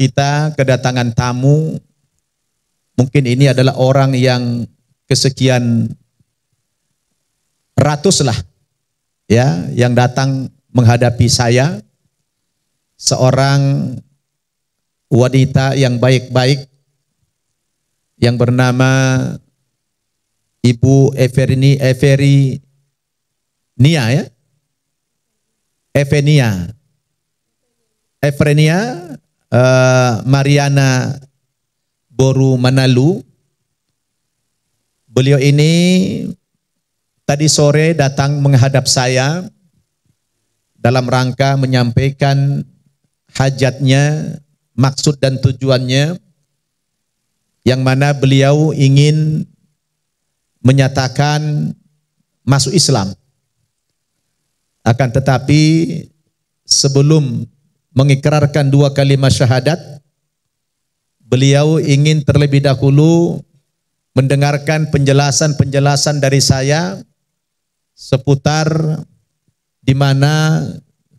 kita kedatangan tamu. Mungkin ini adalah orang yang kesekian ratus lah, ya, yang datang menghadapi saya. Seorang wanita yang baik-baik yang bernama Ibu Evenia, ya, Efrenia Mariana Boru Manalu. Beliau ini tadi sore datang menghadap saya dalam rangka menyampaikan hajatnya, maksud dan tujuannya, yang mana beliau ingin menyatakan masuk Islam. Akan tetapi sebelum mengikrarkan 2 kalimat syahadat, beliau ingin terlebih dahulu mendengarkan penjelasan-penjelasan dari saya seputar di mana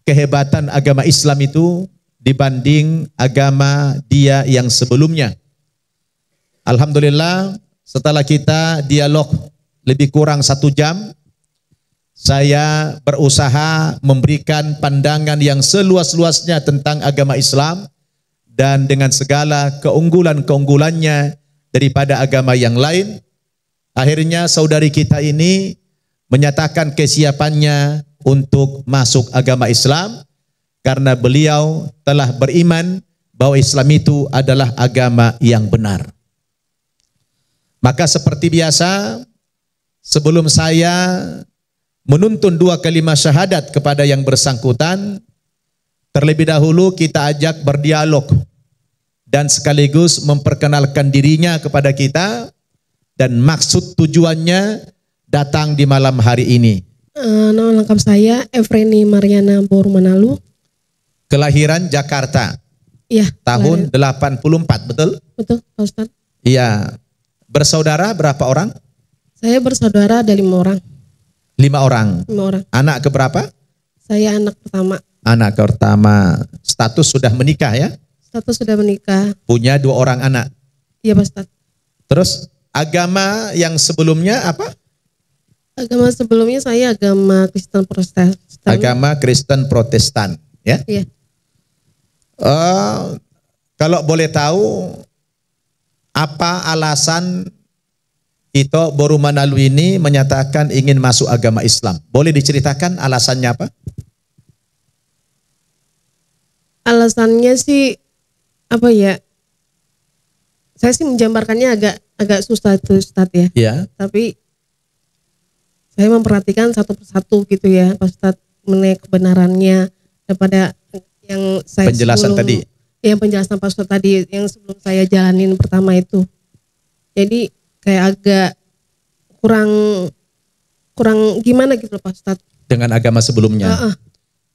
kehebatan agama Islam itu dibanding agama dia yang sebelumnya. Alhamdulillah, setelah kita dialog lebih kurang 1 jam, saya berusaha memberikan pandangan yang seluas-luasnya tentang agama Islam dan dengan segala keunggulan-keunggulannya daripada agama yang lain. Akhirnya saudari kita ini menyatakan kesiapannya untuk masuk agama Islam karena beliau telah beriman bahwa Islam itu adalah agama yang benar. Maka seperti biasa, sebelum saya menuntun 2 kalimat syahadat kepada yang bersangkutan, terlebih dahulu kita ajak berdialog dan sekaligus memperkenalkan dirinya kepada kita dan maksud tujuannya datang di malam hari ini. Nama lengkap saya Efreni Mariana Boru Manalu. Kelahiran Jakarta. Iya. Tahun 84, betul? Betul, Pak Ustadz. Iya. Bersaudara berapa orang? Saya bersaudara ada 5 orang. 5 orang. 5 orang. Anak keberapa? Saya anak pertama. Anak pertama. Status sudah menikah ya? Status sudah menikah. Punya 2 orang anak. Iya, Pak Ustadz. Terus agama yang sebelumnya apa? Agama sebelumnya saya agama Kristen Protestan. Agama Kristen Protestan, ya? Iya. Kalau boleh tahu, apa alasan Ito Boru Manalu ini menyatakan ingin masuk agama Islam? Boleh diceritakan alasannya apa? Alasannya sih apa ya? Saya sih menjabarkannya agak susah itu Ustadz ya. Ya. Tapi saya memperhatikan satu persatu gitu ya, Pak Ustadz, mengenai kebenarannya daripada yang saya penjelasan tadi. Yang penjelasan Pak Ustadz tadi yang sebelum saya jalanin pertama itu. Jadi kayak agak kurang gimana gitu Pak Ustadz. Dengan agama sebelumnya.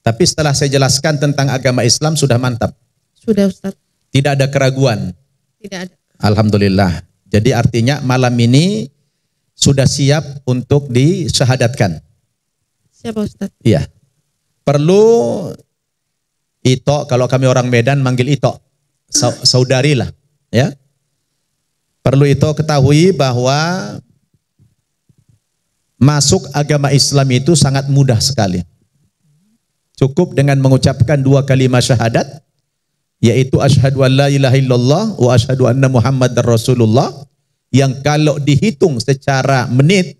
Tapi setelah saya jelaskan tentang agama Islam sudah mantap. Sudah Ustadz. Tidak ada keraguan. Tidak ada. Alhamdulillah. Jadi artinya malam ini sudah siap untuk disyahadatkan. Siap Pak Ustadz. Iya. Perlu Ito, kalau kami orang Medan manggil Ito, saudari lah, ya. Perlu Ito ketahui bahwa masuk agama Islam itu sangat mudah sekali. Cukup dengan mengucapkan 2 kalimat syahadat, yaitu asyhadu an la ilaha illallah wa asyhadu anna muhammadar rasulullah, yang kalau dihitung secara menit,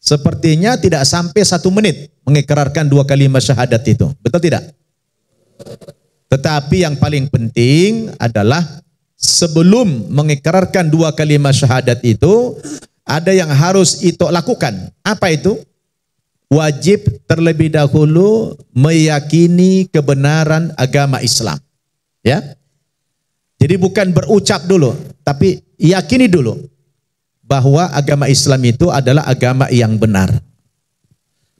sepertinya tidak sampai 1 menit mengikrarkan 2 kalimat syahadat itu. Betul tidak? Tetapi yang paling penting adalah sebelum mengikrarkan 2 kalimat syahadat itu, ada yang harus itu lakukan. Apa itu? Wajib terlebih dahulu meyakini kebenaran agama Islam. Ya. Jadi bukan berucap dulu, tapi yakini dulu bahwa agama Islam itu adalah agama yang benar.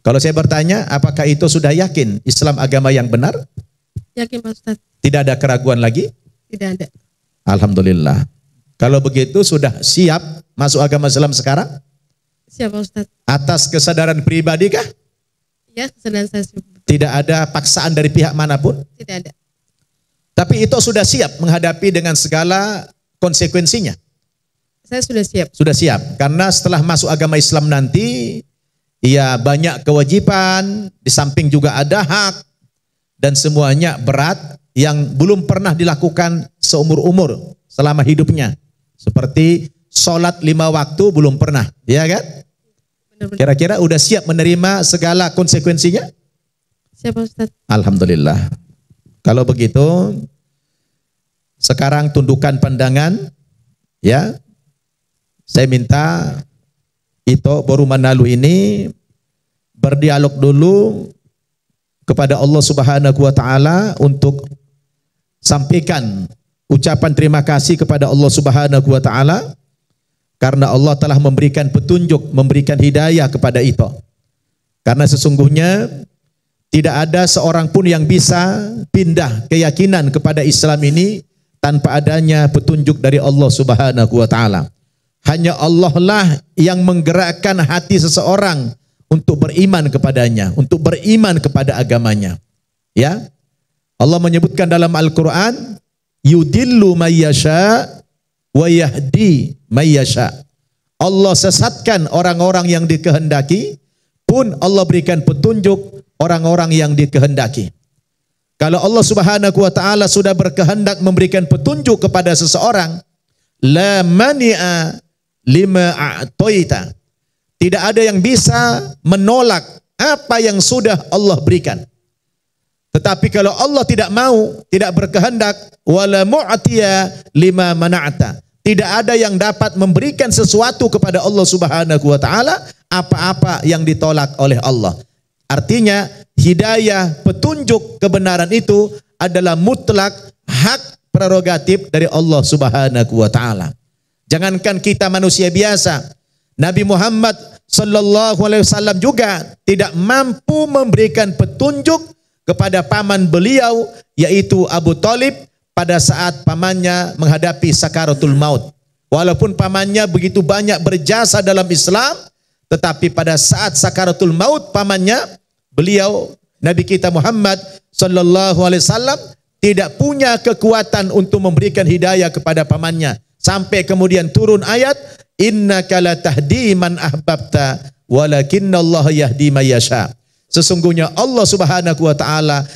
Kalau saya bertanya, apakah itu sudah yakin Islam agama yang benar? Yakin Pak Ustadz. Tidak ada keraguan lagi? Tidak ada. Alhamdulillah. Kalau begitu sudah siap masuk agama Islam sekarang? Siap Pak Ustadz. Atas kesadaran pribadi kah? Ya, kesadaran saya. Tidak ada paksaan dari pihak manapun? Tidak ada. Tapi Ito sudah siap menghadapi dengan segala konsekuensinya. Saya sudah siap. Sudah siap, karena setelah masuk agama Islam nanti, ya banyak kewajiban, di samping juga ada hak, dan semuanya berat yang belum pernah dilakukan seumur-umur selama hidupnya. Seperti sholat 5 waktu belum pernah, ya kan? Kira-kira udah siap menerima segala konsekuensinya? Siap Ustaz. Alhamdulillah. Kalau begitu, sekarang tundukkan pandangan, ya. Saya minta Ito Borumanalu ini berdialog dulu kepada Allah Subhanahu wa taala untuk sampaikan ucapan terima kasih kepada Allah Subhanahu wa taala karena Allah telah memberikan petunjuk, memberikan hidayah kepada Ito. Karena sesungguhnya tidak ada seorang pun yang bisa pindah keyakinan kepada Islam ini tanpa adanya petunjuk dari Allah Subhanahu wa taala. Hanya Allah lah yang menggerakkan hati seseorang untuk beriman kepadanya, untuk beriman kepada agamanya. Ya. Allah menyebutkan dalam Al-Qur'an, yudillu may yasha wa yahdi may yasha. Allah sesatkan orang-orang yang dikehendaki, pun Allah berikan petunjuk orang-orang yang dikehendaki. Kalau Allah Subhanahu wa taala sudah berkehendak memberikan petunjuk kepada seseorang, la mani'a lima a'taita. Tidak ada yang bisa menolak apa yang sudah Allah berikan. Tetapi kalau Allah tidak mau, tidak berkehendak, wala mu'tiya lima mana'ta. Tidak ada yang dapat memberikan sesuatu kepada Allah Subhanahu wa taala apa-apa yang ditolak oleh Allah. Artinya hidayah, petunjuk kebenaran itu adalah mutlak hak prerogatif dari Allah Subhanahu wa taala. Jangankan kita manusia biasa, Nabi Muhammad sallallahu alaihi wasallam juga tidak mampu memberikan petunjuk kepada paman beliau yaitu Abu Thalib pada saat pamannya menghadapi sakaratul maut. Walaupun pamannya begitu banyak berjasa dalam Islam, tetapi pada saat sakaratul maut pamannya, beliau Nabi kita Muhammad sallallahu alaihi wasallam tidak punya kekuatan untuk memberikan hidayah kepada pamannya. Sampai kemudian turun ayat, innaka latahdi man ahbabta walakinnallaha yahdi may yasha. Sesungguhnya Allah Subhanahu wa taala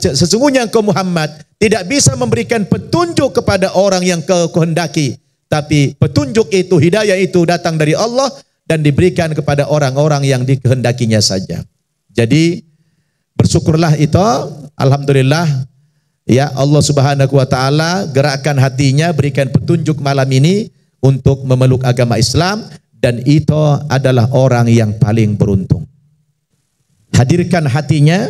sesungguhnya engkau Muhammad tidak bisa memberikan petunjuk kepada orang yang kau kehendaki, tapi petunjuk itu, hidayah itu datang dari Allah dan diberikan kepada orang-orang yang dikehendakinya saja. Jadi bersyukurlah itu, alhamdulillah ya Allah Subhanahu wa taala gerakkan hatinya, berikan petunjuk malam ini untuk memeluk agama Islam, dan itu adalah orang yang paling beruntung. Hadirkan hatinya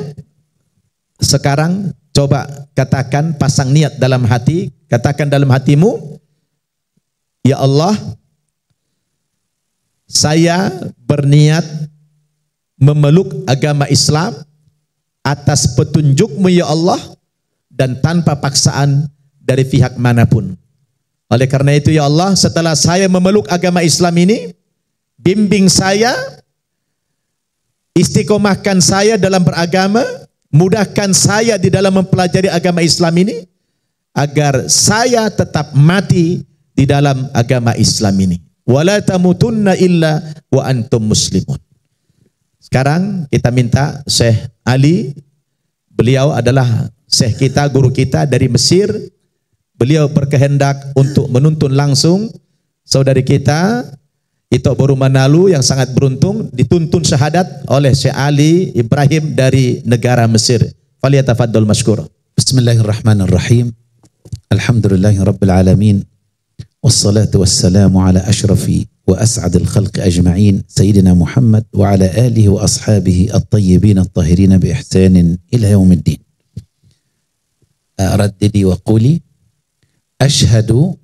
sekarang, coba katakan, pasang niat dalam hati, katakan dalam hatimu, ya Allah, saya berniat memeluk agama Islam atas petunjuk-Mu ya Allah, dan tanpa paksaan dari pihak manapun. Oleh karena itu ya Allah, setelah saya memeluk agama Islam ini, bimbing saya, istiqomahkan saya dalam beragama, mudahkan saya di dalam mempelajari agama Islam ini, agar saya tetap mati di dalam agama Islam ini. Wala tamutunna illa wa antum muslimun. Sekarang kita minta Syekh Ali, beliau adalah Syekh kita, guru kita dari Mesir. Beliau berkehendak untuk menuntun langsung saudari kita Ito Borumanalu yang sangat beruntung dituntun syahadat oleh Syekh Ali Ibrahim dari negara Mesir. Falyatafaddal mashkur. Bismillahirrahmanirrahim. Alhamdulillahirabbil alamin. Wassalatu wassalamu ala ashrafi wa as'adil khalqi ajma'in sayyidina Muhammad wa ala alihi wa ashabihi at-tayyibin at-tahirin bi ihsanin ila yaumiddin. Raddidi wa quli ashhadu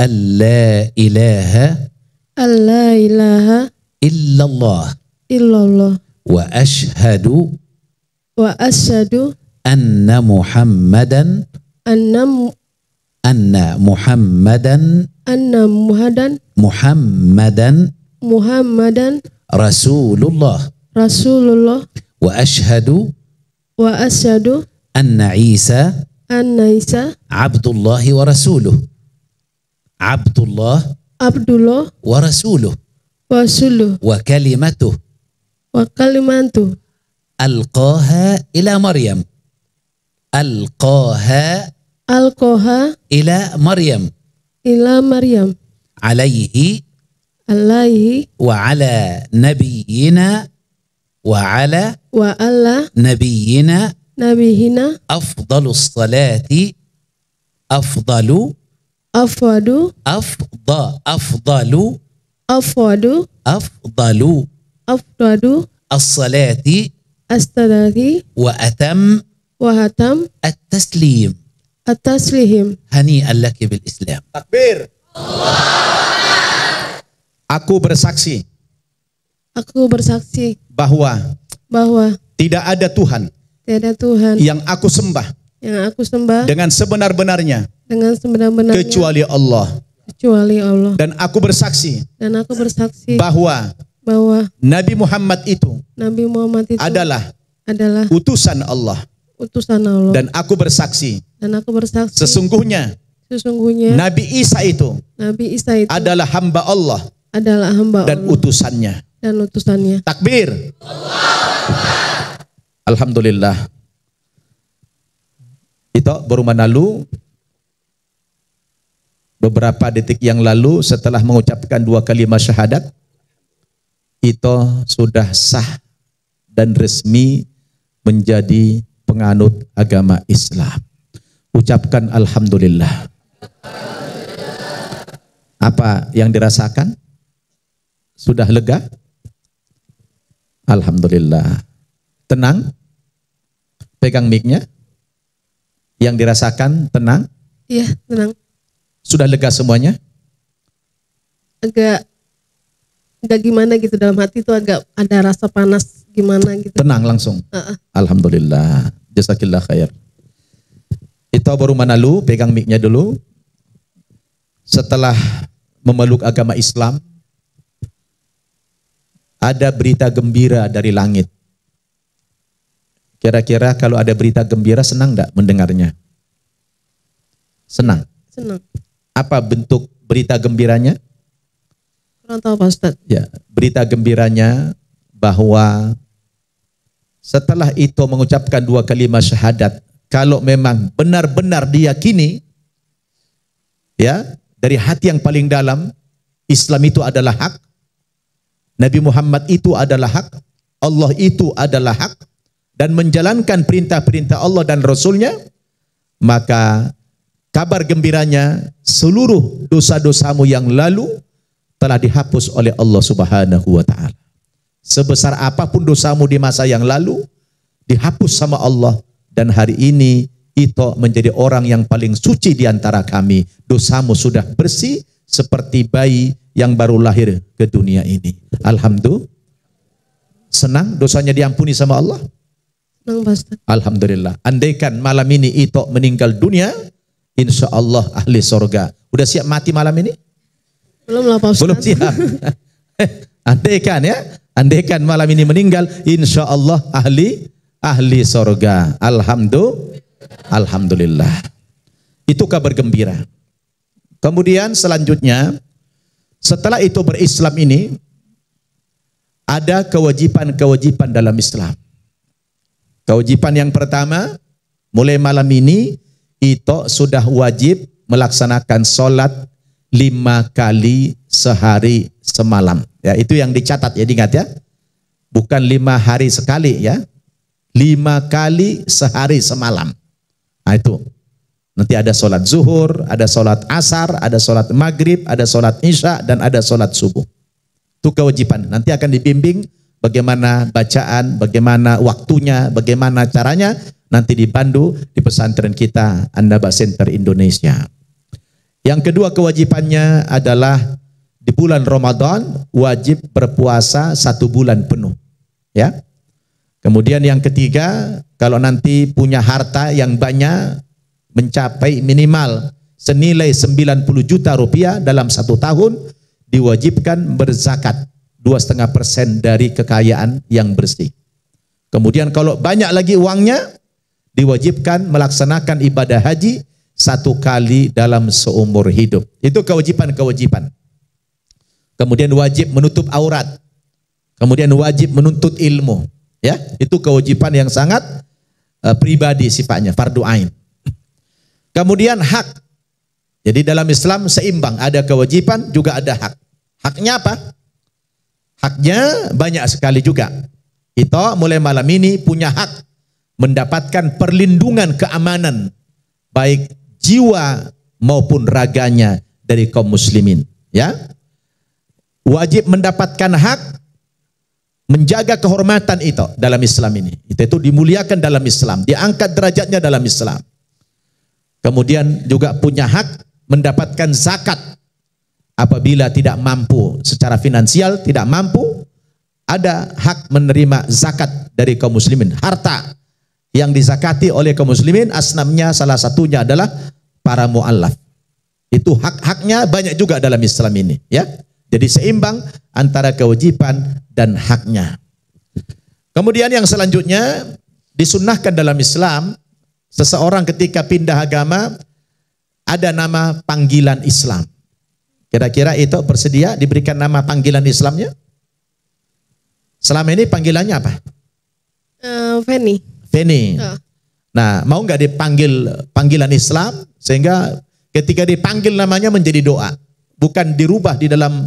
an la ilaha illallah wa ashhadu anna Muhammadan Rasulullah wa asyhadu anna Isa abdullah wa rasuluh. Abdullah wa rasuluh wa kalimatuh alqaha ila Maryam ila Maryam alaihi wa ala nabiyyina afdalus salati afdalu as-salati wa atam at-taslim. Hani'an laki bil Islam. Takbir. Aku bersaksi bahwa tidak ada Tuhan yang aku sembah dengan sebenar-benarnya kecuali Allah. Dan aku bersaksi bahwa Nabi Muhammad itu adalah utusan Allah. Dan aku bersaksi sesungguhnya Nabi Isa itu adalah hamba Allah dan utusannya. Takbir. Alhamdulillah. Itu baru menalu beberapa detik yang lalu setelah mengucapkan 2 kalimat syahadat, itu sudah sah dan resmi menjadi penganut agama Islam. Ucapkan alhamdulillah. Apa yang dirasakan? Sudah lega? Alhamdulillah. Tenang? Pegang mic-nya. Yang dirasakan tenang? Iya, tenang. Sudah lega semuanya? Agak gimana gitu dalam hati itu, agak ada rasa panas gimana gitu. Tenang langsung. Alhamdulillah. Jazakillah khair. Itu baru menalu, pegang mic-nya dulu. Setelah memeluk agama Islam, ada berita gembira dari langit. Kira-kira kalau ada berita gembira senang enggak mendengarnya? Senang. Senang. Apa bentuk berita gembiranya? Kurang tahu Pak Ustadz. Ya, berita gembiranya bahwa setelah itu mengucapkan 2 kalimat syahadat, kalau memang benar-benar diyakini, ya, dari hati yang paling dalam, Islam itu adalah hak, Nabi Muhammad itu adalah hak, Allah itu adalah hak, dan menjalankan perintah-perintah Allah dan Rasulnya, maka kabar gembiranya seluruh dosa-dosamu yang lalu telah dihapus oleh Allah Subhanahu wa ta'ala. Sebesar apapun dosamu di masa yang lalu, dihapus sama Allah, dan hari ini itu menjadi orang yang paling suci di antara kami. Dosamu sudah bersih seperti bayi yang baru lahir ke dunia ini. Alhamdulillah. Senang dosanya diampuni sama Allah? Senang Pak. Alhamdulillah. Andaikan malam ini itu meninggal dunia, insya Allah ahli surga. Udah siap mati malam ini? Belum lah Pak Ustaz. Belum siap. Andaikan ya, andaikan malam ini meninggal, insya Allah ahli surga. Alhamdulillah. Itu kabar gembira. Kemudian selanjutnya, setelah itu berislam ini, ada kewajiban-kewajiban dalam Islam. Kewajiban yang pertama, mulai malam ini, itu sudah wajib melaksanakan sholat 5 kali sehari semalam. Ya, itu yang dicatat ya, diingat ya. Bukan 5 hari sekali ya. 5 kali sehari semalam. Nah itu. Nanti ada sholat zuhur, ada sholat asar, ada sholat maghrib, ada sholat isya, dan ada sholat subuh. Itu kewajiban. Nanti akan dibimbing bagaimana bacaan, bagaimana waktunya, bagaimana caranya. Nanti dipandu di pesantren kita, An-Naba Center Indonesia. Yang kedua kewajibannya adalah di bulan Ramadan wajib berpuasa 1 bulan penuh. Ya. Kemudian yang ketiga, kalau nanti punya harta yang banyak, mencapai minimal senilai 90 juta rupiah dalam 1 tahun, diwajibkan berzakat 2,5% dari kekayaan yang bersih. Kemudian kalau banyak lagi uangnya, diwajibkan melaksanakan ibadah haji 1 kali dalam seumur hidup. Itu kewajiban-kewajiban. Kemudian wajib menutup aurat. Kemudian wajib menuntut ilmu. Ya, itu kewajiban yang sangat pribadi sifatnya, fardu ain. Kemudian hak. Jadi dalam Islam seimbang, ada kewajiban juga ada hak. Haknya apa? Haknya banyak sekali juga. Kita mulai malam ini punya hak mendapatkan perlindungan keamanan baik jiwa maupun raganya dari kaum muslimin, ya. Wajib mendapatkan hak menjaga kehormatan itu dalam Islam ini. Itu dimuliakan dalam Islam, diangkat derajatnya dalam Islam. Kemudian juga punya hak mendapatkan zakat apabila tidak mampu secara finansial, tidak mampu, ada hak menerima zakat dari kaum muslimin. Harta yang dizakati oleh kaum muslimin asnamnya salah satunya adalah para mu'allaf. Itu hak-haknya banyak juga dalam Islam ini, ya. Jadi seimbang antara kewajiban dan haknya. Kemudian yang selanjutnya disunnahkan dalam Islam, seseorang ketika pindah agama ada nama panggilan Islam. Kira-kira itu bersedia diberikan nama panggilan Islamnya? Selama ini panggilannya apa? Feni. Feni. Nah, mau nggak dipanggil panggilan Islam sehingga ketika dipanggil namanya menjadi doa, bukan dirubah di dalam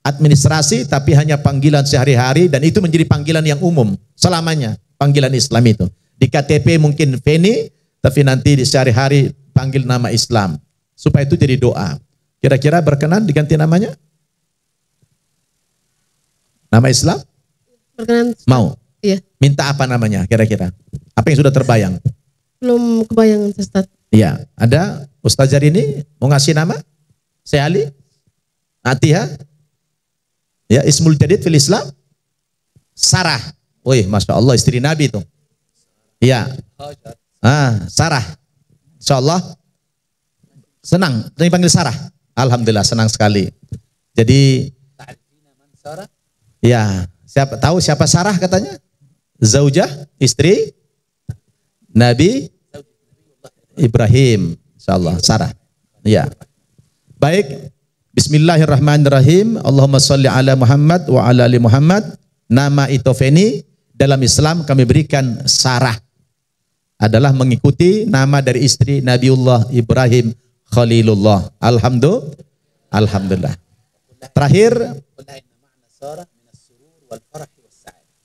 administrasi, tapi hanya panggilan sehari-hari dan itu menjadi panggilan yang umum selamanya. Panggilan Islam itu di KTP mungkin Feni, tapi nanti di sehari-hari panggil nama Islam supaya itu jadi doa. Kira-kira berkenan diganti namanya? Nama Islam? Berkenan. Mau? Iya. Minta apa namanya kira-kira? Apa yang sudah terbayang? Belum kebayang Ustaz. Iya, ada Ustaz Jarini mau ngasih nama? Saya Ali? Atiha? Ya, Ismul Jadid fil Islam? Sarah. Wih, Masya Allah istri Nabi itu. Iya. Sarah. Insya Allah. Senang, dipanggil Sarah. Alhamdulillah, senang sekali. Jadi, ya, siapa tahu siapa Sarah katanya? Zaujah, istri Nabi Ibrahim. Insyaallah, Sarah. Ya. Baik. Bismillahirrahmanirrahim. Allahumma sholli ala Muhammad wa ala ali Muhammad. Nama itu Feni, dalam Islam kami berikan Sarah. Adalah mengikuti nama dari istri Nabiullah Ibrahim Khalilullah. Alhamdulillah. Terakhir,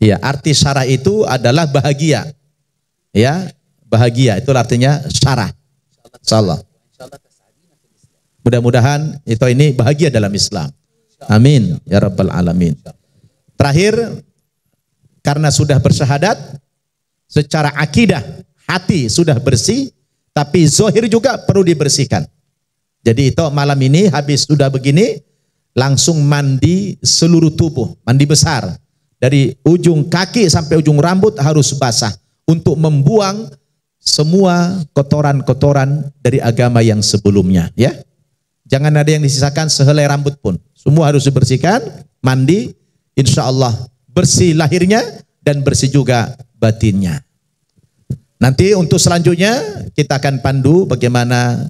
ya, arti Sarah itu adalah bahagia. Ya, bahagia itu artinya Sarah. Insyaallah. Mudah-mudahan ini bahagia dalam Islam. Amin ya rabbal alamin. Terakhir, karena sudah bersyahadat, secara akidah hati sudah bersih, tapi zahir juga perlu dibersihkan. Jadi itu malam ini habis sudah begini, langsung mandi seluruh tubuh, mandi besar. Dari ujung kaki sampai ujung rambut harus basah untuk membuang semua kotoran-kotoran dari agama yang sebelumnya, ya. Jangan ada yang disisakan sehelai rambut pun. Semua harus dibersihkan, mandi, insya Allah bersih lahirnya dan bersih juga batinnya. Nanti untuk selanjutnya kita akan pandu bagaimana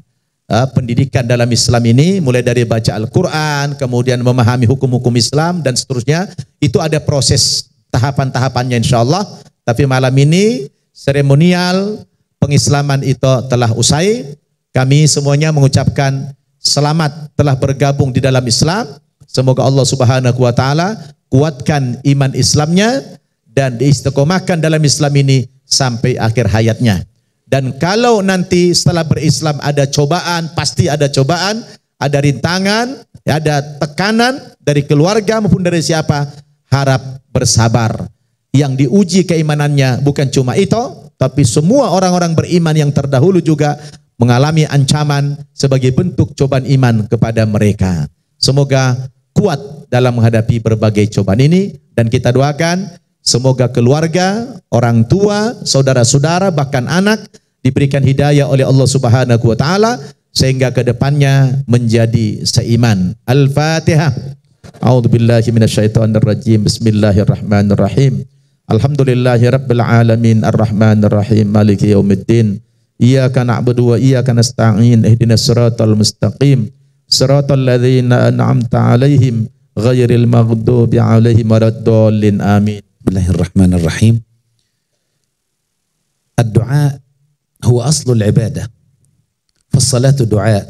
pendidikan dalam Islam ini, mulai dari baca Al-Quran, kemudian memahami hukum-hukum Islam dan seterusnya. Itu ada proses tahapan-tahapannya insya Allah. Tapi malam ini seremonial pengislaman itu telah usai. Kami semuanya mengucapkan selamat telah bergabung di dalam Islam. Semoga Allah Subhanahu wa taala kuatkan iman Islamnya dan diistiqomahkan dalam Islam ini sampai akhir hayatnya. Dan kalau nanti setelah berislam ada cobaan, pasti ada cobaan, ada rintangan, ada tekanan dari keluarga maupun dari siapa, harap bersabar. Yang diuji keimanannya bukan cuma itu, tapi semua orang-orang beriman yang terdahulu juga mengalami ancaman sebagai bentuk cobaan iman kepada mereka. Semoga kuat dalam menghadapi berbagai cobaan ini, dan kita doakan semoga keluarga, orang tua, saudara-saudara, bahkan anak diberikan hidayah oleh Allah Subhanahu wa taala sehingga kedepannya menjadi seiman. Al-Fatihah. A'udzubillahi minasyaitonirrajim. Bismillahirrahmanirrahim. Alhamdulillahi rabbil alamin arrahmanir rahim maliki yaumiddin. Iyyaka na'budu wa iyyaka nasta'in ihdinas siratal mustaqim siratal ladzina an'amta 'alaihim ghairil maghdubi 'alaihim waladdallin amin. Bismillahirrahmanirrahim. Ad-du'a huwa aslul ibadah. Fas-salatu du'a,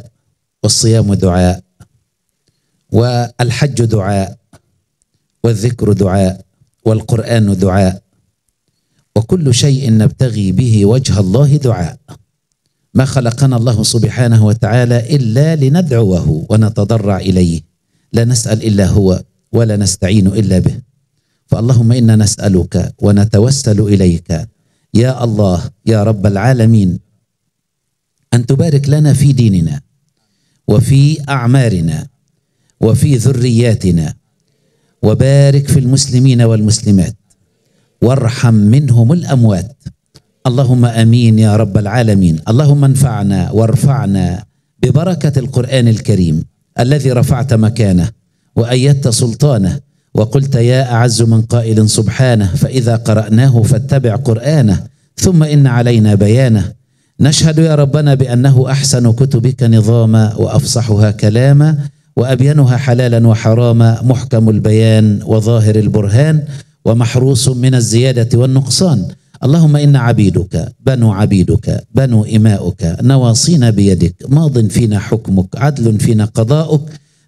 was-siyamu du'a, wal-hajju du'a, wal-dhikru du'a, wal-Qur'anu du'a, wa kullu shay'in nabtaghi bihi wajha Allahi du'a. ما خلقنا الله سبحانه وتعالى إلا لندعوه ونتضرع إليه، لا نسأل إلا هو ولا نستعين إلا به. فاللهم إنا نسألك ونتوسل إليك يا الله يا رب العالمين أن تبارك لنا في ديننا وفي أعمارنا وفي ذرياتنا، وبارك في المسلمين والمسلمات وارحم منهم الأموات. اللهم امين يا رب العالمين. اللهم انفعنا وارفعنا ببركة القرآن الكريم الذي رفعت مكانه وأيدت سلطانه، وقلت يا أعز من قائل سبحانه فإذا قرأناه فاتبع قرآنه ثم إن علينا بيانه. نشهد يا ربنا بأنه أحسن كتبك نظاما وأفصحها كلاما وأبينها حلالا وحراما، محكم البيان وظاهر البرهان ومحروس من الزيادة والنقصان. اللهم إن عبيدك بنو عبيدك بنو إماؤك نواصينا بيدك، ماض فينا حكمك عدل فينا قضاؤك.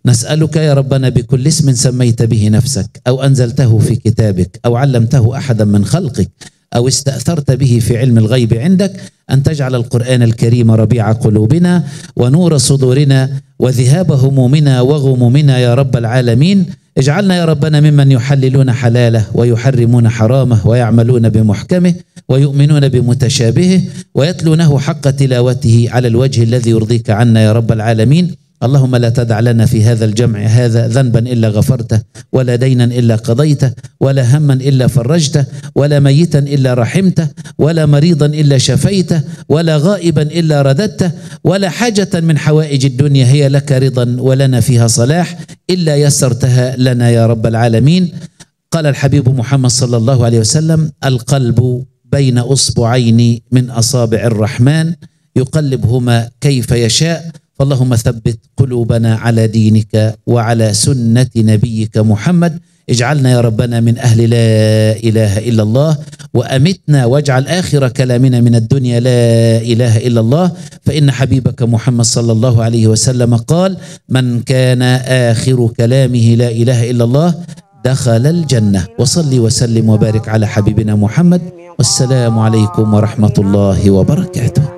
نسألك يا ربنا بكل اسم سميت به نفسك أو أنزلته في كتابك أو علمته أحدا من خلقك أو استأثرت به في علم الغيب عندك أن تجعل القرآن الكريم ربيع قلوبنا ونور صدورنا وذهاب همومنا وغمومنا يا رب العالمين. اجعلنا يا ربنا ممن يحللون حلاله ويحرمون حرامه ويعملون بمحكمه ويؤمنون بمتشابهه ويتلونه حق تلاوته على الوجه الذي يرضيك عنا يا رب العالمين. اللهم لا تدع لنا في هذا الجمع هذا ذنبا إلا غفرته ولا دينا إلا قضيته ولا هما إلا فرجته ولا ميتا إلا رحمته ولا مريضا إلا شفيته ولا غائبا إلا رددته ولا حاجة من حوائج الدنيا هي لك رضا ولنا فيها صلاح إلا يسرتها لنا يا رب العالمين. قال الحبيب محمد صلى الله عليه وسلم: القلب بين أصبعين من أصابع الرحمن يقلبهما كيف يشاء. فاللهم ثبت قلوبنا على دينك وعلى سنة نبيك محمد. اجعلنا يا ربنا من أهل لا إله إلا الله، وأمتنا واجعل آخر كلامنا من الدنيا لا إله إلا الله، فإن حبيبك محمد صلى الله عليه وسلم قال: من كان آخر كلامه لا إله إلا الله دخل الجنة. وصلي وسلم وبارك على حبيبنا محمد، والسلام عليكم ورحمة الله وبركاته.